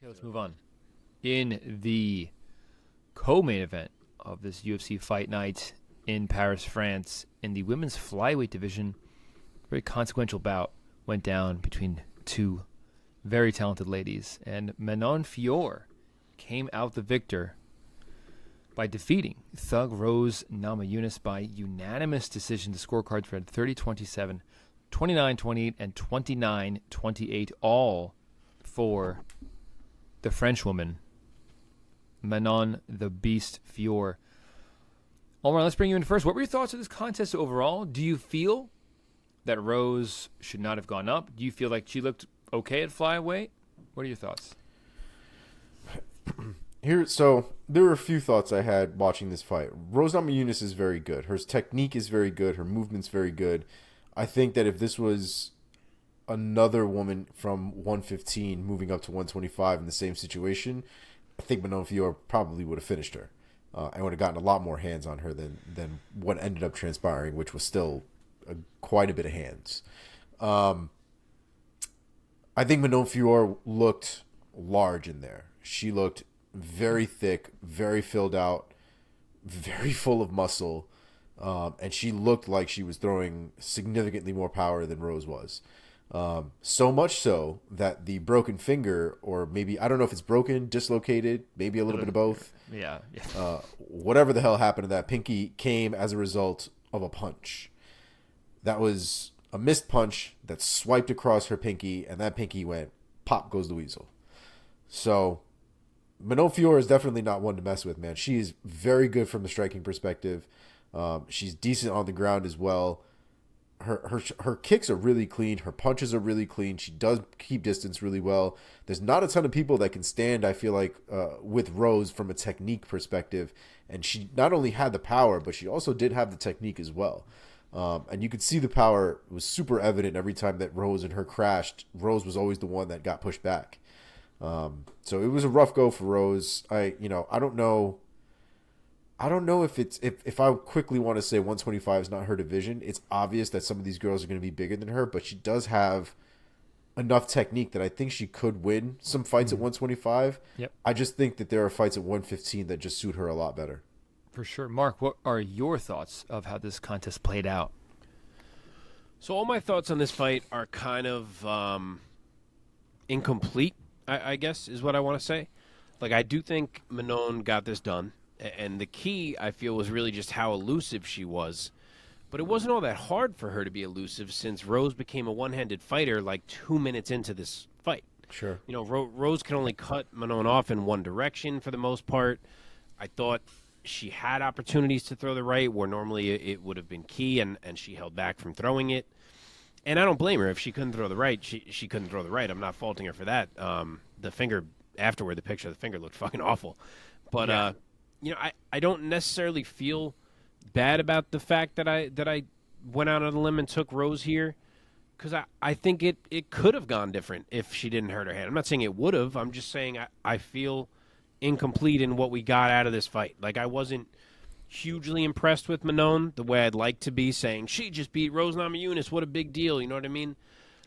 Okay, let's move on. In the co-main event of this UFC fight night in Paris, France, in the women's flyweight division, a very consequential bout went down between two very talented ladies, and Manon Fior came out the victor by defeating Thug Rose Namajunas by unanimous decision. The scorecards read 30-27, 29-28, and 29-28, all for the Frenchwoman, Manon the Beast Fior. Omar, let's bring you in first. What were your thoughts of this contest overall? Do you feel that Rose should not have gone up? Do you feel like she looked okay at flyweight? What are your thoughts? So there were a few thoughts I had watching this fight. Rose Namajunas is very good. Her technique is very good. Her movement's very good. I think that if this was another woman from 115 moving up to 125 in the same situation, I think Manon Fior probably would have finished her. And would have gotten a lot more hands on her than what ended up transpiring, which was still quite a bit of hands. I think Manon Fior looked large in there. She looked very thick, very filled out, very full of muscle, and she looked like she was throwing significantly more power than Rose was. So much so that the broken finger, or maybe, I don't know if it's broken, dislocated, maybe a little bit of both. Yeah. Whatever the hell happened to that pinky came as a result of a punch. That was a missed punch that swiped across her pinky, and that pinky went, pop goes the weasel. So Manon Fior is definitely not one to mess with, man. She is very good from the striking perspective. She's decent on the ground as well. Her kicks are really clean. Her punches are really clean. She does keep distance really well. There's not a ton of people that can stand, I feel like, with Rose from a technique perspective. And she not only had the power, but she also did have the technique as well. And you could see the power was super evident every time that Rose and her crashed. Rose was always the one that got pushed back. So it was a rough go for Rose. I don't know. I don't know if I quickly want to say 125 is not her division. It's obvious that some of these girls are going to be bigger than her, but she does have enough technique that I think she could win some fights at 125. Yep. I just think that there are fights at 115 that just suit her a lot better. For sure. Mark, what are your thoughts of how this contest played out? So all my thoughts on this fight are kind of incomplete, I guess, is what I want to say. Like, I do think Manon got this done. And the key, I feel, was really just how elusive she was. But it wasn't all that hard for her to be elusive since Rose became a one-handed fighter like 2 minutes into this fight. Sure. You know, Rose can only cut Manon off in one direction for the most part. I thought she had opportunities to throw the right where normally it would have been key, and she held back from throwing it. And I don't blame her. If she couldn't throw the right, she couldn't throw the right. I'm not faulting her for that. The finger, afterward, the picture of the finger looked fucking awful. But, Yeah. I don't necessarily feel bad about the fact that I went out on a limb and took Rose here, because I think it could have gone different if she didn't hurt her hand. I'm not saying it would have. I'm just saying I feel incomplete in what we got out of this fight. Like, I wasn't hugely impressed with Manon the way I'd like to be, saying she just beat Rose Namajunas. What a big deal. You know what I mean?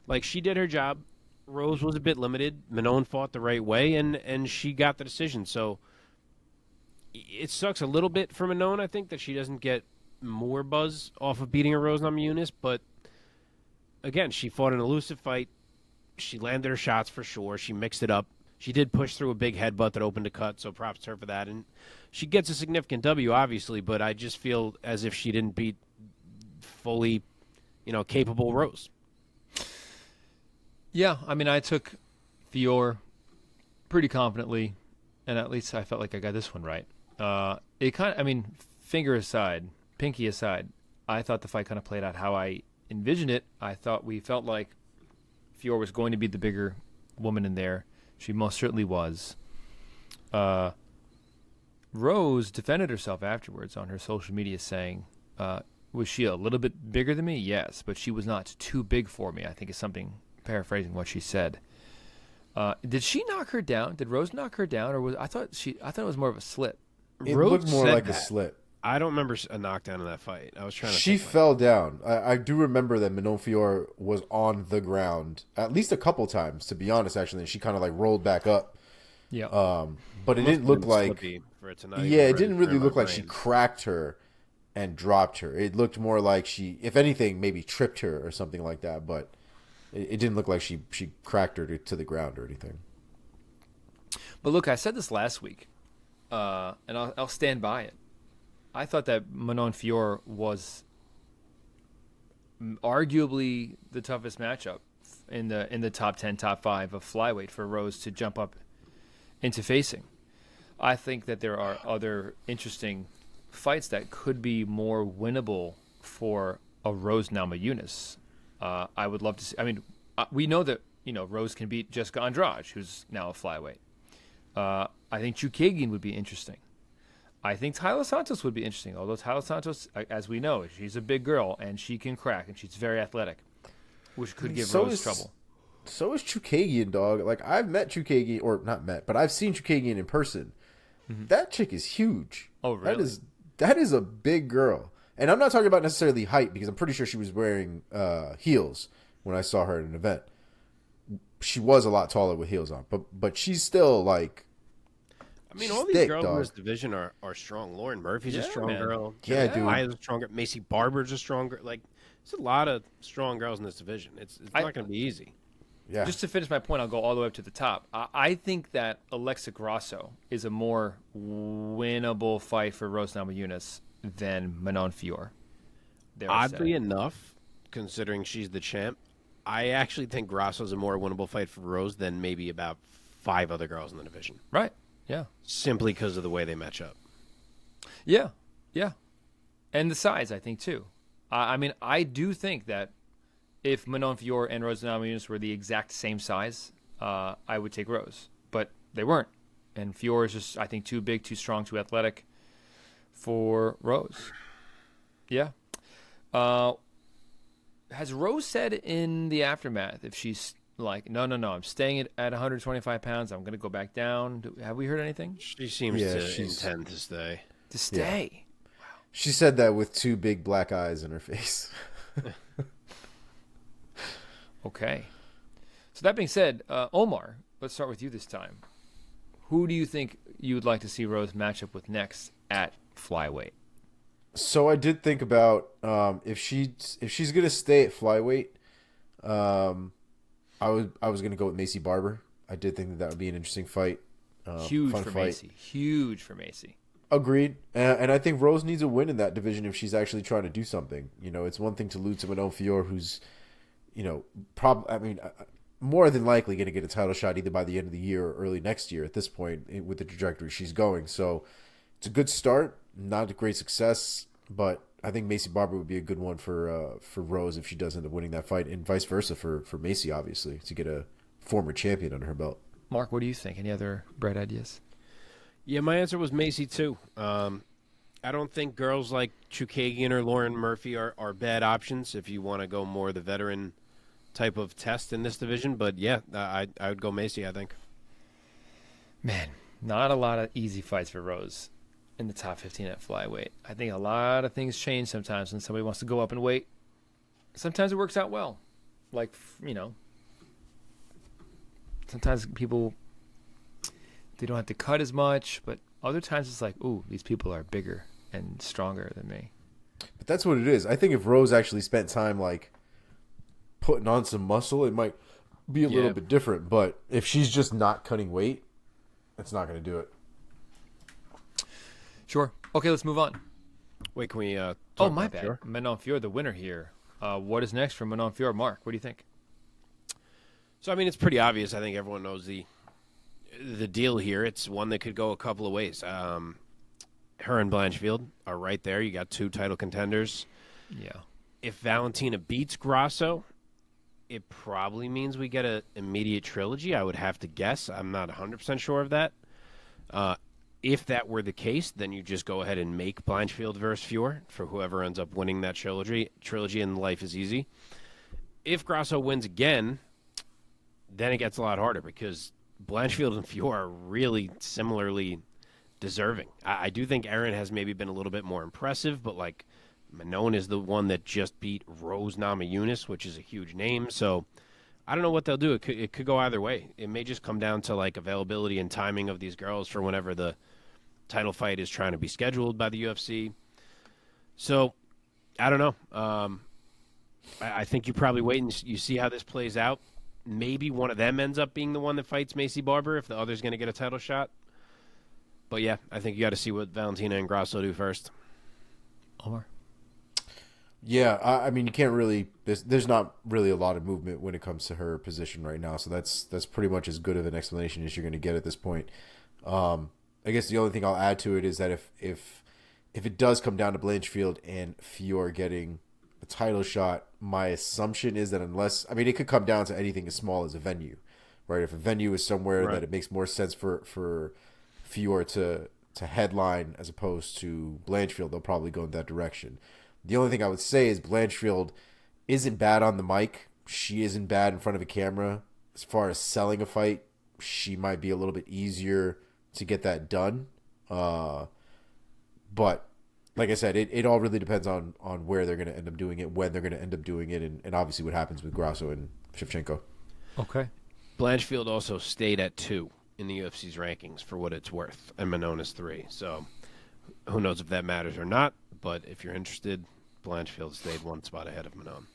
Like, she did her job. Rose was a bit limited. Manon fought the right way, and she got the decision. So it sucks a little bit for Manon, I think, that she doesn't get more buzz off of beating a Rose Namajunas. But, again, she fought an elusive fight. She landed her shots for sure. She mixed it up. She did push through a big headbutt that opened a cut, so props to her for that. And she gets a significant W, obviously, but I just feel as if she didn't beat fully, capable Rose. Yeah, I mean, I took Fior pretty confidently, and at least I felt like I got this one right. Finger aside, pinky aside, I thought the fight kind of played out how I envisioned it. I thought we felt like Fior was going to be the bigger woman in there. She most certainly was. Rose defended herself afterwards on her social media saying, was she a little bit bigger than me? Yes, but she was not too big for me, I think is something, paraphrasing what she said. Did she knock her down? Did Rose knock her down, or I thought it was more of a slip. It Rose looked more said like a that. slip. I don't remember a knockdown in that fight. I was trying to She think. fell down. I do remember that Manon Fior was on the ground at least a couple times, to be honest, actually. And she kind of like rolled back up. Yeah. But it Must didn't have look been like. slippy for it to not even Yeah, it didn't register in really my look like she brain. cracked her and dropped her. It looked more like she, if anything, maybe tripped her or something like that. But it didn't look like she cracked her to the ground or anything. But look, I said this last week, and I'll stand by it. I thought that Manon Fior was arguably the toughest matchup in the top 10, top 5 of flyweight for Rose to jump up into facing. I think that there are other interesting fights that could be more winnable for a Rose Namajunas. I would love to see. I mean, we know that Rose can beat Jessica Andrade, who's now a flyweight. I think Chukagian would be interesting. I think Tyler Santos would be interesting, although Tyler Santos, as we know, she's a big girl and she can crack and she's very athletic, which could give Rose trouble. So is Chukagian, dog. Like, I've met Chukagian, or not met, but I've seen Chukagian in person. Mm-hmm. That chick is huge. Oh, really? That is a big girl. And I'm not talking about necessarily height, because I'm pretty sure she was wearing heels when I saw her at an event. She was a lot taller with heels on, but she's still like. I mean, all these thick, girls dog. in this division are strong. Lauren Murphy's a strong man. girl. Yeah, dude. Maya's a stronger. Macy Barber's a stronger. Like, there's a lot of strong girls in this division. It's not going to be easy. Yeah. Just to finish my point, I'll go all the way up to the top. I think that Alexa Grasso is a more winnable fight for Rose Namajunas than Manon Fior. Oddly enough, considering she's the champ, I actually think Grasso's a more winnable fight for Rose than maybe about 5 other girls in the division. Right. Yeah. Simply because of the way they match up. Yeah. Yeah. And the size, I think, too. I mean, I do think that if Manon Fior and Rose Namajunas were the exact same size, I would take Rose. But they weren't. And Fior is just, I think, too big, too strong, too athletic for Rose. Yeah. Has Rose said in the aftermath if she's like, no, I'm staying at 125 pounds. I'm going to go back down. Have we heard anything? She seems to intend to stay. To stay. Yeah. Wow. She said that with 2 big black eyes in her face. Okay. So that being said, Omar, let's start with you this time. Who do you think you would like to see Rose match up with next at flyweight? So I did think about if she's gonna stay at flyweight, I was gonna go with Macy Barber. I did think that would be an interesting fight. Huge for Macy. Huge for Macy. Agreed. And I think Rose needs a win in that division if she's actually trying to do something. It's one thing to lose to Manon Fior, who's, more than likely going to get a title shot either by the end of the year or early next year at this point with the trajectory she's going. So it's a good start, not a great success, but I think Macy Barber would be a good one for Rose if she does end up winning that fight, and vice versa for Macy, obviously, to get a former champion under her belt. Mark, what do you think? Any other bright ideas? Yeah, my answer was Macy, too. I don't think girls like Chukagian or Lauren Murphy are bad options if you want to go more the veteran type of test in this division. But, yeah, I would go Macy, I think. Man, not a lot of easy fights for Rose in the top 15 at flyweight. I think a lot of things change sometimes when somebody wants to go up and weight. Sometimes it works out well. Like, sometimes people, they don't have to cut as much, but other times it's like, ooh, these people are bigger and stronger than me. But that's what it is. I think if Rose actually spent time, like, putting on some muscle, it might be a little bit different. But if she's just not cutting weight, it's not going to do it. Sure. Okay, let's move on. Wait, can we talk my about bad. Fior? Manon Fior, the winner here. What is next for Manon Fior? Mark, what do you think? So, I mean, it's pretty obvious. I think everyone knows the deal here. It's one that could go a couple of ways. Her and Blanchfield are right there. You got 2 title contenders. Yeah. If Valentina beats Grasso, it probably means we get an immediate trilogy, I would have to guess. I'm not 100% sure of that. If that were the case, then you just go ahead and make Blanchfield versus Fior for whoever ends up winning that trilogy, and life is easy. If Grasso wins again, then it gets a lot harder because Blanchfield and Fior are really similarly deserving. I do think Erin has maybe been a little bit more impressive, but like Manon is the one that just beat Rose Namajunas, which is a huge name. So I don't know what they'll do. It could go either way. It may just come down to like availability and timing of these girls for whenever the title fight is trying to be scheduled by the UFC. So I don't know. I think you probably wait and you see how this plays out. Maybe one of them ends up being the one that fights Macy Barber if the other's going to get a title shot. But yeah, I think you got to see what Valentina and Grasso do first. Omar? Yeah, I mean, you can't really. There's not really a lot of movement when it comes to her position right now, so that's pretty much as good of an explanation as you're going to get at this point. I guess the only thing I'll add to it is that if it does come down to Blanchfield and Fior getting a title shot, my assumption is that unless, I mean, it could come down to anything as small as a venue, right? If a venue is somewhere Right. that it makes more sense for Fior to headline as opposed to Blanchfield, they'll probably go in that direction. The only thing I would say is Blanchfield isn't bad on the mic. She isn't bad in front of a camera. As far as selling a fight, she might be a little bit easier to get that done. But like I said, it all really depends on where they're going to end up doing it, when they're going to end up doing it, and obviously what happens with Grasso and Shevchenko. Okay. Blanchfield also stayed at 2 in the UFC's rankings for what it's worth, and Manon is 3. So who knows if that matters or not, but if you're interested, Blanchfield stayed one spot ahead of Manon.